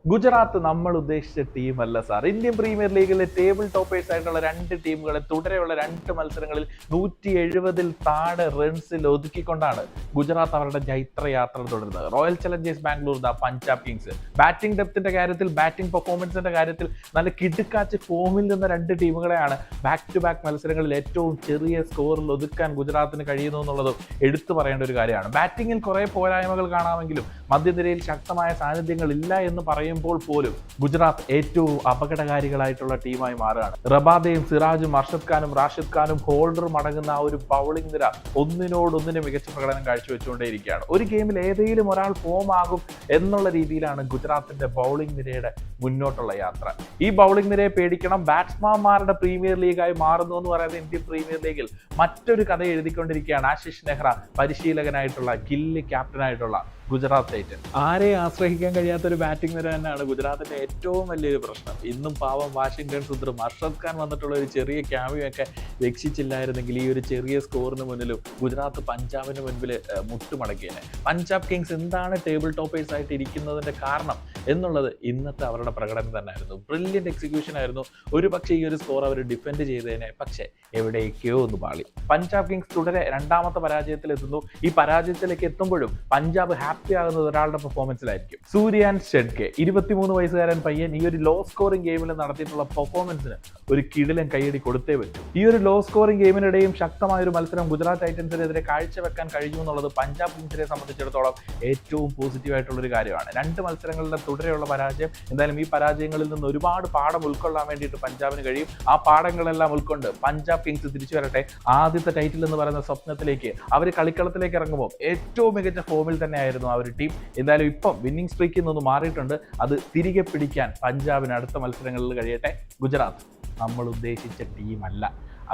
ഗുജറാത്ത് നമ്മൾ ഉദ്ദേശിച്ച ടീമല്ല sir. Indian premier ലീഗിലെ ടേബിൾ ടോപ്പേഴ്സ് ആയിട്ടുള്ള രണ്ട് ടീമുകളെ തുടരെയുള്ള രണ്ട് മത്സരങ്ങളിൽ 170-ൽ താഴെ റൺസിൽ ഒതുക്കിക്കൊണ്ടാണ് ഗുജറാത്ത് അവരുടെ ജൈത്രയാത്ര തുടരുന്നത്. Royal Challengers Bangalore, Punjab Kings batting ഡെപ്തിന്റെ കാര്യത്തിൽ, ബാറ്റിംഗ് പെർഫോമൻസിന്റെ കാര്യത്തിൽ നല്ല കിടുക്കാച്ച് ഫോമിൽ നിന്ന രണ്ട് ടീമുകളെയാണ് ബാക്ക് ടു ബാക്ക് മത്സരങ്ങളിൽ ഏറ്റവും ചെറിയ സ്കോറിൽ ഒതുക്കാൻ ഗുജറാത്തിന് കഴിയുന്നു എന്നുള്ളത് എടുത്തു പറയേണ്ട ഒരു കാര്യമാണ്. ബാറ്റിംഗിൽ കുറെ പോരായ്മകൾ കാണാമെങ്കിലും മധ്യനിരയിൽ ശക്തമായ സാന്നിധ്യങ്ങൾ ഇല്ല എന്ന് പറയുമ്പോൾ പോലും ഗുജറാത്ത് ഏറ്റവും അപകടകാരികളായിട്ടുള്ള ടീമായി മാറുകയാണ്. റബാദയും സിറാജും അർഷദ് ഖാനും റാഷിദ് ഖാനും ഹോൾഡറും അടങ്ങുന്ന ആ ഒരു ബൗളിംഗ് നിര ഒന്നിനോടൊന്നിന് മികച്ച പ്രകടനം കാഴ്ചവെച്ചുകൊണ്ടേയിരിക്കുകയാണ്. ഒരു ഗെയിമിൽ ഏതെങ്കിലും ഒരാൾ ഫോം ആകും എന്നുള്ള രീതിയിലാണ് ഗുജറാത്തിന്റെ ബൗളിംഗ് നിരയുടെ മുന്നോട്ടുള്ള യാത്ര. ഈ ബൗളിംഗ് നിരയെ പേടിക്കണം. ബാറ്റ്സ്മാൻമാരുടെ പ്രീമിയർ ലീഗായി മാറുന്നു എന്ന് പറയുന്നത് ഇന്ത്യൻ പ്രീമിയർ ലീഗിൽ മറ്റൊരു കഥ എഴുതിക്കൊണ്ടിരിക്കുകയാണ് ആശിഷ് നെഹ്റ പരിശീലകനായിട്ടുള്ള, ഗില്ല് ക്യാപ്റ്റനായിട്ടുള്ള ഗുജറാത്ത് ടൈറ്റൻസ്. ആരെയും ആശ്രയിക്കാൻ കഴിയാത്ത ഒരു ബാറ്റിംഗ് നിര തന്നെയാണ് ഗുജറാത്തിന്റെ ഏറ്റവും വലിയൊരു പ്രശ്നം. ഇന്നും പാവം വാഷിംഗ്ടൺ സുന്ദറും അർഷദ് ഖാൻ വന്നിട്ടുള്ള ഒരു ചെറിയ ക്യാമിയൊക്കെ രക്ഷിച്ചില്ലായിരുന്നെങ്കിൽ ഈ ഒരു ചെറിയ സ്കോറിന് മുന്നിലും ഗുജറാത്ത് പഞ്ചാബിന് മുൻപിൽ മുട്ടുമടക്കിയേനെ. പഞ്ചാബ് കിങ്സ് എന്താണ് ടേബിൾ ടോപ്പേഴ്സ് ആയിട്ട് ഇരിക്കുന്നതിന്റെ കാരണം എന്നുള്ളത് ഇന്നത്തെ അവരുടെ പ്രകടനം തന്നെയായിരുന്നു. ബ്രില്യന്റ് എക്സിക്യൂഷൻ ആയിരുന്നു. ഒരു പക്ഷേ ഈ ഒരു സ്കോർ അവർ ഡിഫെൻഡ് ചെയ്തേനെ, പക്ഷേ എവിടേക്കോ ഒന്ന് പാളി. പഞ്ചാബ് കിങ്സ് തുടരെ രണ്ടാമത്തെ പരാജയത്തിൽ എത്തുന്നു. ഈ പരാജയത്തിലേക്ക് എത്തുമ്പോഴും പഞ്ചാബ് ഹാപ്പി ആകുന്നത് ഒരാളുടെ പെർഫോമൻസിലായിരിക്കും. സൂര്യാൻ ഷെഡ്കെ, 23 വയസ്സുകാരൻ പയ്യൻ ഈ ഒരു ലോ സ്കോറിംഗ് ഗെയിമിൽ നടത്തിയിട്ടുള്ള പെർഫോമൻസിന് ഒരു കിടിലൻ കൈയടി കൊടുത്തേ പറ്റും. ഈ ഒരു ലോ സ്കോറിംഗ് ഗെയിമിനിടെയും ശക്തമായ ഒരു മത്സരം ഗുജറാത്ത് ടൈറ്റൻസിനെതിരെ കാഴ്ചവെക്കാൻ കഴിഞ്ഞു എന്നുള്ളത് പഞ്ചാബ് കിങ്സിനെ സംബന്ധിച്ചിടത്തോളം ഏറ്റവും പോസിറ്റീവ് ആയിട്ടുള്ള ഒരു കാര്യമാണ്. രണ്ട് മത്സരങ്ങളുടെ തുടരെയുള്ള പരാജയം, എന്തായാലും ഈ പരാജയങ്ങളിൽ നിന്ന് ഒരുപാട് പാഠം ഉൾക്കൊള്ളാൻ വേണ്ടിയിട്ട് പഞ്ചാബിന് കഴിയും. ആ പാഠങ്ങളെല്ലാം ഉൾക്കൊണ്ട് പഞ്ചാബ് കിങ്സ് തിരിച്ചു വരട്ടെ. ആദ്യത്തെ ടൈറ്റിൽ എന്ന് പറയുന്ന സ്വപ്നത്തിലേക്ക് അവർ കളിക്കളത്തിലേക്ക് ഇറങ്ങുമ്പോൾ ഏറ്റവും മികച്ച ഫോമിൽ തന്നെയായിരുന്നു ആ ഒരു ടീം. എന്തായാലും ഇപ്പം വിന്നിംഗ് സ്ട്രീക്കിൽ നിന്ന് മാറിയിട്ടുണ്ട്. അത് തിരികെ പിടിക്കാൻ പഞ്ചാബിന് അടുത്ത മത്സരങ്ങളിൽ കഴിയട്ടെ. ഗുജറാത്ത് നമ്മൾ ഉദ്ദേശിച്ച ടീമല്ല,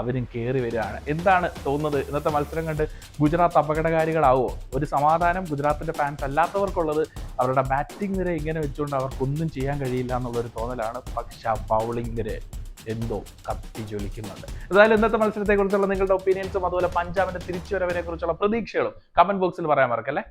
അവരും കയറി വരികയാണ്. എന്താണ് തോന്നുന്നത്? ഇന്നത്തെ മത്സരം കണ്ട് ഗുജറാത്ത് അപകടകാരികളാവോ? ഒരു സമാധാനം ഗുജറാത്തിന്റെ ഫാൻസ് അല്ലാത്തവർക്കുള്ളത് അവരുടെ ബാറ്റിംഗ് നിര ഇങ്ങനെ വെച്ചുകൊണ്ട് അവർക്കൊന്നും ചെയ്യാൻ കഴിയില്ല എന്നുള്ളൊരു തോന്നലാണ്. പക്ഷെ ആ ബൗളിംഗ് നിര എന്തോ കത്തി ജ്വലിക്കുന്നുണ്ട്. എന്തായാലും ഇന്നത്തെ മത്സരത്തെക്കുറിച്ചുള്ള നിങ്ങളുടെ ഒപ്പീനിയൻസും അതുപോലെ പഞ്ചാബിന്റെ തിരിച്ചുവരവിനെ കുറിച്ചുള്ള പ്രതീക്ഷകളും കമന്റ് ബോക്സിൽ പറയാൻ മറക്കല്ലേ.